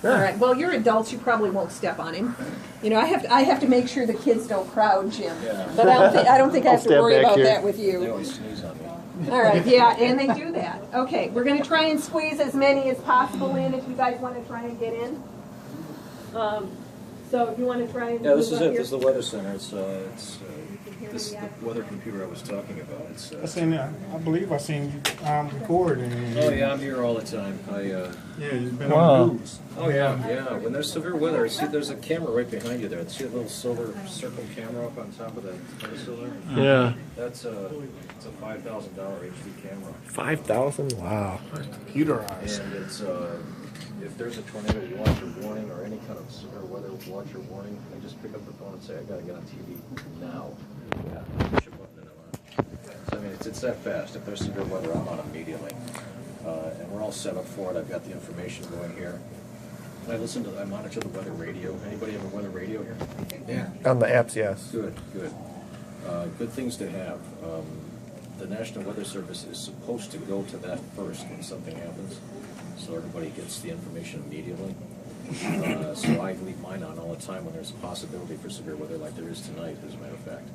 All right. Well, you're adults. You probably won't step on him. You know, I have to make sure the kids don't crowd Jim. Yeah. But I don't think I have to worry about that with They you. always sneeze on me. All right. Yeah, and they do that. Okay, we're going to try and squeeze as many as possible in. If you guys want to try and get in. So if you want to try and Yeah, this move is up it. here. This is the weather center. This is the weather computer I was talking about. I believe I seen you record. Oh yeah, I'm here all the time. Yeah, you've been on the news. Oh yeah. When there's severe weather, see, there's a camera right behind you there. See a little silver circle camera up on top of that pedestal there? Yeah. It's a $5,000 HD camera. 5,000? Wow. Computerized. And it's if there's a tornado, you want your warning or any kind of severe weather watch or warning, I just pick up the phone and say, I gotta get on TV now. Yeah, push a button and I'm on. So I mean, it's that fast. If there's severe weather, I'm on immediately. And we're all set up for it. I've got the information going here. I monitor the weather radio. Anybody have a weather radio here? Yeah. On the apps, yes. Good. Good things to have. The National Weather Service is supposed to go to that first when something happens, so everybody gets the information immediately. So I leave mine on all the time when there's a possibility for severe weather like there is tonight, as a matter of fact.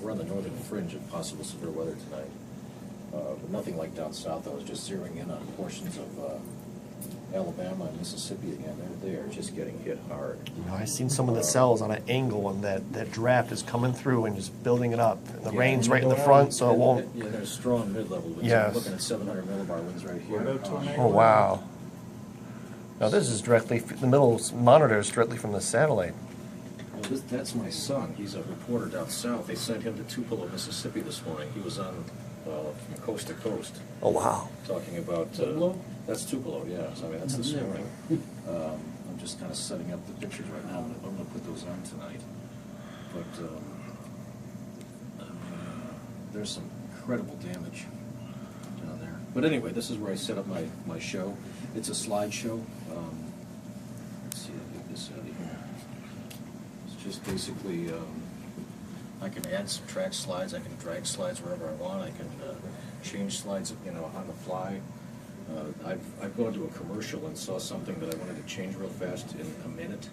We're on the northern fringe of possible severe weather tonight. But nothing like down south. I was just zeroing in on portions of Alabama and Mississippi again. They are just getting hit hard. You know, I've seen some of the cells on an angle, and that draft is coming through and just building it up. And the rain's right in the front, so it won't. Yeah, there's strong mid-level winds. Yes. I'm looking at 700 millibar winds right here. Oh, wow. Now, this is directly, the middle monitor is directly from the satellite. Well, that's my son. He's a reporter down south. They sent him to Tupelo, Mississippi this morning. He was on from coast to coast. Oh, wow. Talking about... that's Tupelo, yeah. So, I mean, that's this morning. I'm just kind of setting up the pictures right now. I'm going to put those on tonight. But there's some incredible damage down there. But anyway, this is where I set up my show. It's a slideshow. Let's see, I'll get this out of here. It's just basically... I can add, subtract slides, I can drag slides wherever I want, I can change slides, on the fly. I've gone to a commercial and saw something that I wanted to change real fast in a minute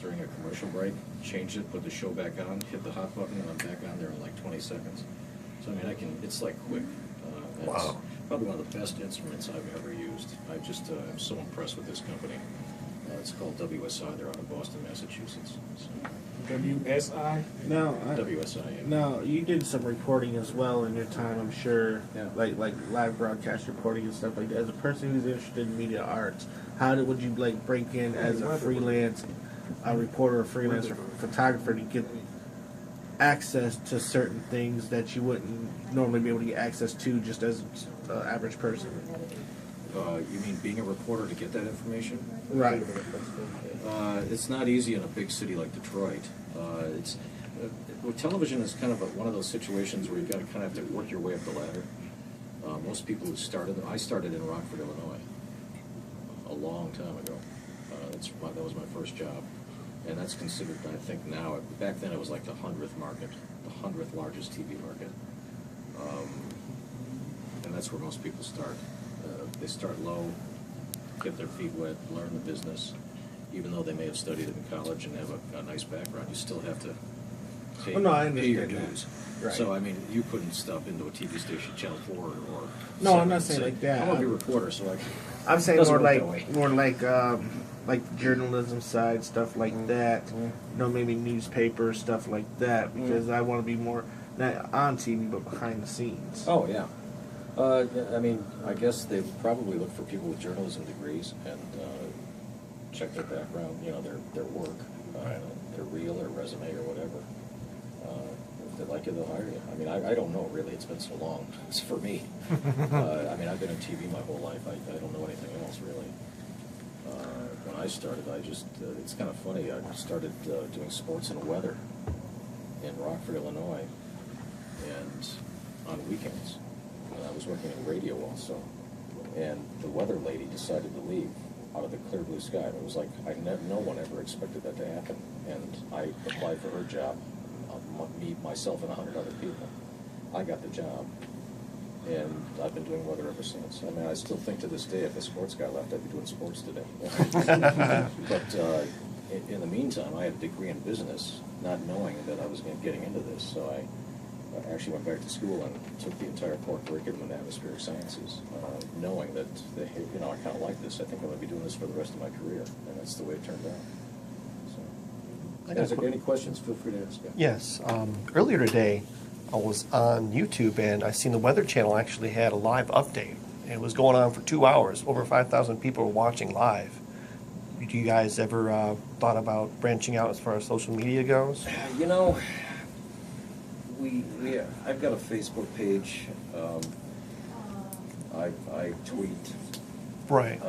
during a commercial break, changed it, put the show back on, hit the hot button, and I'm back on there in like 20 seconds. So I mean, it's like quick. Wow. It's probably one of the best instruments I've ever used. I'm so impressed with this company. It's called WSI, they're out of Boston, Massachusetts. So. WSI? Now, WSI, yeah. now you did some reporting as well in your time, I'm sure. Yeah. Like live broadcast reporting and stuff like that. As a person who's interested in media arts, would you break in as a freelance reporter or freelance photographer to get access to certain things that you wouldn't normally be able to get access to just as an average person? You mean being a reporter to get that information? Right. It's not easy in a big city like Detroit. Television is kind of one of those situations where you've got to kind of have to work your way up the ladder. Most people who I started in Rockford, Illinois, a long time ago. That was my first job. And that's considered, I think now, back then it was like the 100th market, the 100th largest TV market. And that's where most people start. They start low, get their feet wet, learn the business. Even though they may have studied it in college and have a nice background, you still have to pay your dues. Right. So, I mean, you couldn't stop into a TV station, Channel 4 or... No, I'm not saying like that. I want to be a reporter, so I'm saying doesn't more work like journalism side, stuff like that. Maybe newspaper, stuff like that, because I want to be more, not on TV, but behind the scenes. Oh, yeah. I mean, I guess they probably look for people with journalism degrees and check their background, their work, their reel or resume or whatever. If they like you, they'll hire you. I mean, I don't know, really. It's been so long. It's for me. I mean, I've been in TV my whole life. I don't know anything else, really. When I started, it's kind of funny. I started doing sports and weather in Rockford, Illinois, and on weekends. I was working in radio also, and the weather lady decided to leave out of the clear blue sky. It was like no one ever expected that to happen, and I applied for her job, me, myself, and 100 other people. I got the job, And I've been doing weather ever since. I mean, I still think to this day, if a sports guy left, I'd be doing sports today. But in the meantime, I had a degree in business, not knowing that I was getting into this. So I actually went back to school and took the entire core curriculum in atmospheric sciences, knowing that, you know, I kind of like this. I think I'm going to be doing this for the rest of my career, and that's the way it turned out. So, if there's any questions, feel free to ask. Yes. Earlier today, I was on YouTube and I seen the Weather Channel actually had a live update. It was going on for 2 hours. Over 5,000 people were watching live. Do you guys ever thought about branching out as far as social media goes? You know, I've got a Facebook page. I tweet. Right.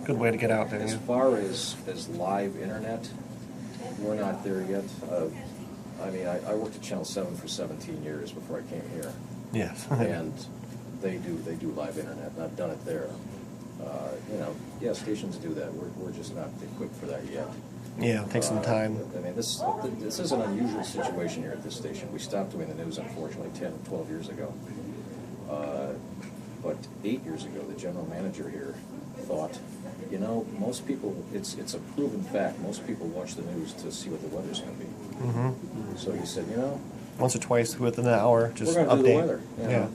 Good way to get out there. As Yeah. far as live internet, we're not there yet. I mean, I worked at Channel 7 for 17 years before I came here, Yes. and they do live internet, and I've done it there. You know, yeah, stations do that. We're just not equipped for that yet. Yeah, it'll take some time. I mean, this is an unusual situation here at this station. We stopped doing the news, unfortunately, 10, 12 years ago. But 8 years ago, the general manager here thought, you know, most people, it's a proven fact, most people watch the news to see what the weather's going to be. Mm-hmm. So he said, you know, Once or twice within an hour, just we're going to update. do the weather. You know? Yeah.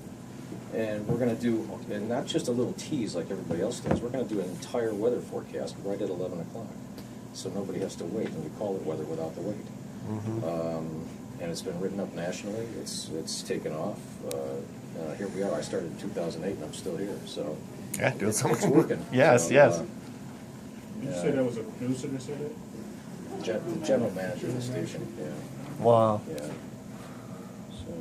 And we're going to do, and not just a little tease like everybody else does, we're going to do an entire weather forecast right at 11 o'clock. So nobody has to wait, and we call it weather without the wait. Mm-hmm. And it's been written up nationally. It's taken off. Here we are. I started in 2008, and I'm still here. So Yeah, doing it's something. working. Yes, So, yes. You yeah. said that was a producer that said that? The general manager of the station. Yeah. Wow. Yeah. So,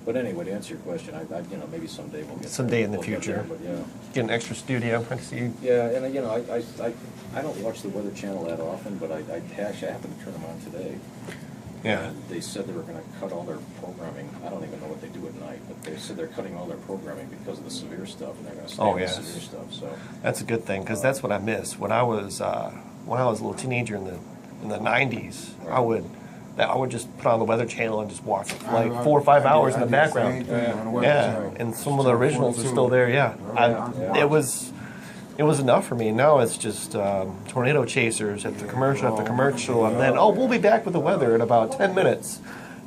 but anyway, to answer your question, I you know, maybe someday we'll get Someday in the we'll get there, future. but yeah. Get an extra studio. I see. Yeah, and you know, I don't watch the Weather Channel that often, but I actually happened to turn them on today. Yeah. And they said they were going to cut all their programming. I don't even know what they do at night, but they said they're cutting all their programming because of the severe stuff, and they're going to stay Oh, on yes. the severe stuff. So That's a good thing because that's what I missed when I was a little teenager in the 90s. I would just put on the Weather Channel and just watch it for like 4 or 5 hours in the background. Yeah, and some of the originals are still there. Yeah, Yeah. it was enough for me. Now it's just tornado chasers after commercial, and then we'll be back with the weather in about 10 minutes,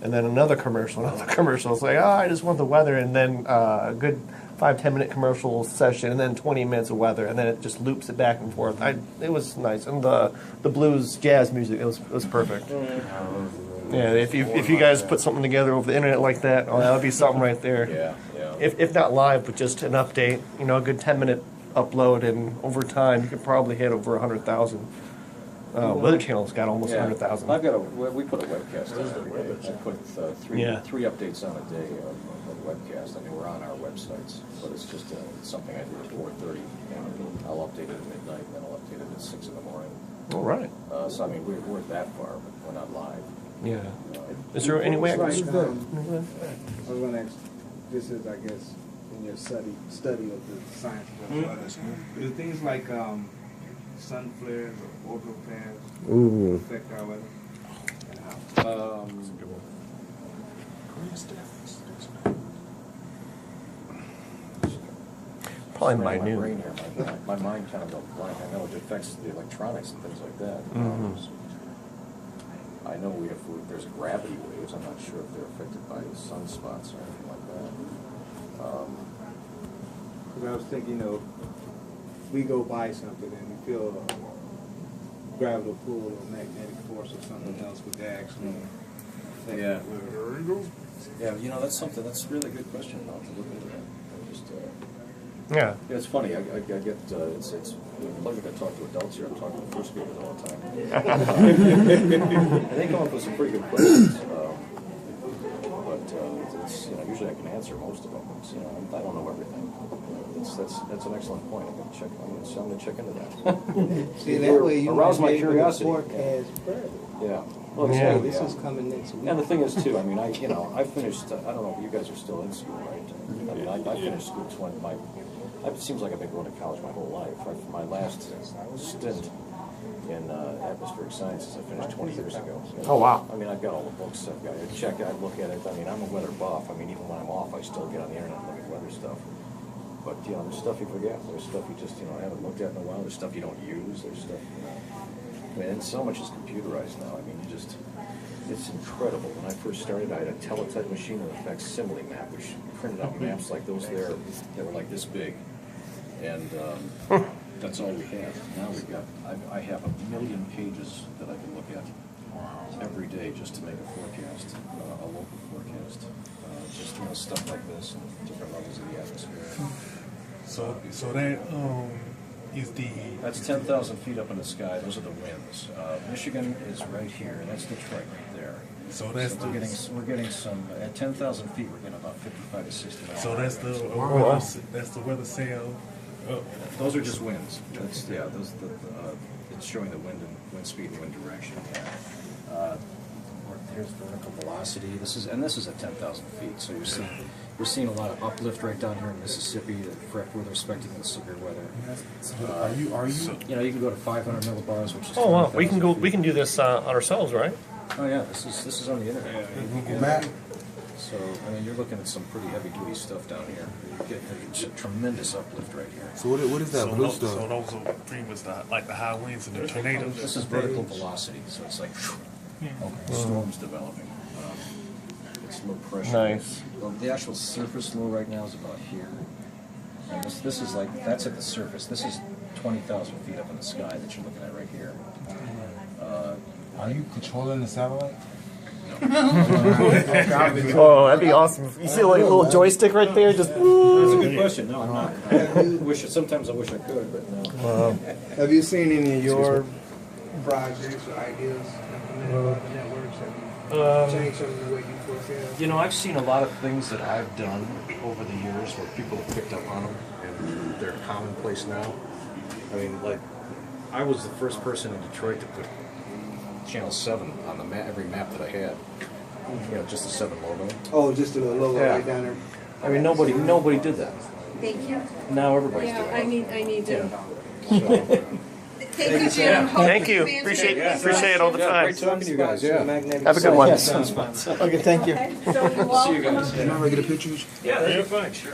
and then another commercial. It's like I just want the weather, and then a good 5-10 minute commercial session, and then 20 minutes of weather, and then it just loops it back and forth. It was nice, and the blues jazz music it was perfect. Yeah, if you guys put something together over the internet like that, that would be something right there. yeah. If not live, but just an update, a good 10-minute upload, and over time you could probably hit over 100,000. Weather Channel's got almost 100,000. We put a webcast on every day. I put three updates on a day of webcast. I mean, we're on our websites, but it's just something I do at 4:30. I'll update it at midnight, and then I'll update it at 6 in the morning. All right. So I mean, we're that far, but we're not live. Yeah. Is there any way I can... I was going to ask, this is, I guess, in your study of the science of weather. Do things like sun flares or orbital paths affect our weather? And how? Probably My minute. brain here, my mind kind of goes blank. I know it affects the electronics and things like that. I know there's gravity waves. I'm not sure if they're affected by sunspots or anything like that. Because I was thinking, we go by something and we feel a gravitational pull or magnetic force or something else, would that actually affect Yeah. the weather? Yeah, that's a really good question. I'll have to look into that. Yeah. Yeah, it's funny. I get it's lucky to talk to adults here. I'm talking to first graders all the time. And they come up with some pretty good questions. But it's usually I can answer most of them. It's, I don't know everything. That's an excellent point. I'm gonna check into that. See, that way you arouse might my be able to curiosity. forecast further. Yeah. Well, Yeah. this is coming next week. And the thing is too, I mean, I finished, I don't know if you guys are still in school, right? I mean, I finished school it seems like I've been going to college my whole life. My last stint in atmospheric sciences. I finished 20 years ago. So, Oh, wow. I mean, I've got all the books. I've got to check it. I look at it. I mean, I'm a weather buff. I mean, even when I'm off, I still get on the internet and look at weather stuff. But, you know, there's stuff you forget. There's stuff you just, you know, haven't looked at in a while. There's stuff you don't use. There's stuff, you know. I mean, and so much is computerized now. I mean, you just, it's incredible. When I first started, I had a teletype machine and a facsimile map, which printed out maps like those there that were like this big. And that's all we had. Now we've got, I have 1 million pages that I can look at every day just to make a forecast, a local forecast. Just, you know, stuff like this and different levels of the atmosphere. So that is the. That's 10,000 feet up in the sky. Those are the winds. Michigan is right here, and that's Detroit right there. So that's we're getting some at 10,000 feet. We're getting about 55 to 60 miles. So that's the wow. that's the weather cell. Those are just winds. That's it's showing the wind speed and wind direction. Here's vertical velocity. This is at 10,000 feet. So you're seeing a lot of uplift right down here in Mississippi. Where they're expecting the severe weather. Are you? You know, you can go to 500 millibars, which is. Oh wow, 20,000 we can do this on ourselves, right? Oh yeah, this is on the internet. Matt, So I mean, you're looking at some pretty heavy duty stuff down here. You're getting a tremendous uplift right here. So what is that blue stuff? So those are pretty much like the high winds and the tornadoes. This is vertical velocity, so it's like storms developing. It's low pressure. Nice. Well, the actual surface low right now is about here. And this is like, that's at the surface. This is 20,000 feet up in the sky that you're looking at right here. Are you controlling the satellite? Oh, that'd be awesome. You see like a little joystick right there, just. That's a good question. No, I'm not. Sometimes I wish I could, but no. Have you seen any of your projects or ideas implemented by the networks? Have you changed some of the way you forecast? You know, I've seen a lot of things that I've done over the years where people have picked up on them, and they're commonplace now. I mean, like, I was the first person in Detroit to put Channel 7 on the every map that I had. You know, just the 7 logo. Oh, just the logo Yeah. right down there. I mean, nobody did that. Thank you. Now everybody's Yeah, doing it. I need to. So, Thank you, Jim. Hope Thank you. you've answered Appreciate it all the yeah, time. great talking to you guys. Yeah. Have a good one. Okay, thank you. Okay, so you all See you come guys. up Can I get a picture? Yeah, they're fine. Sure.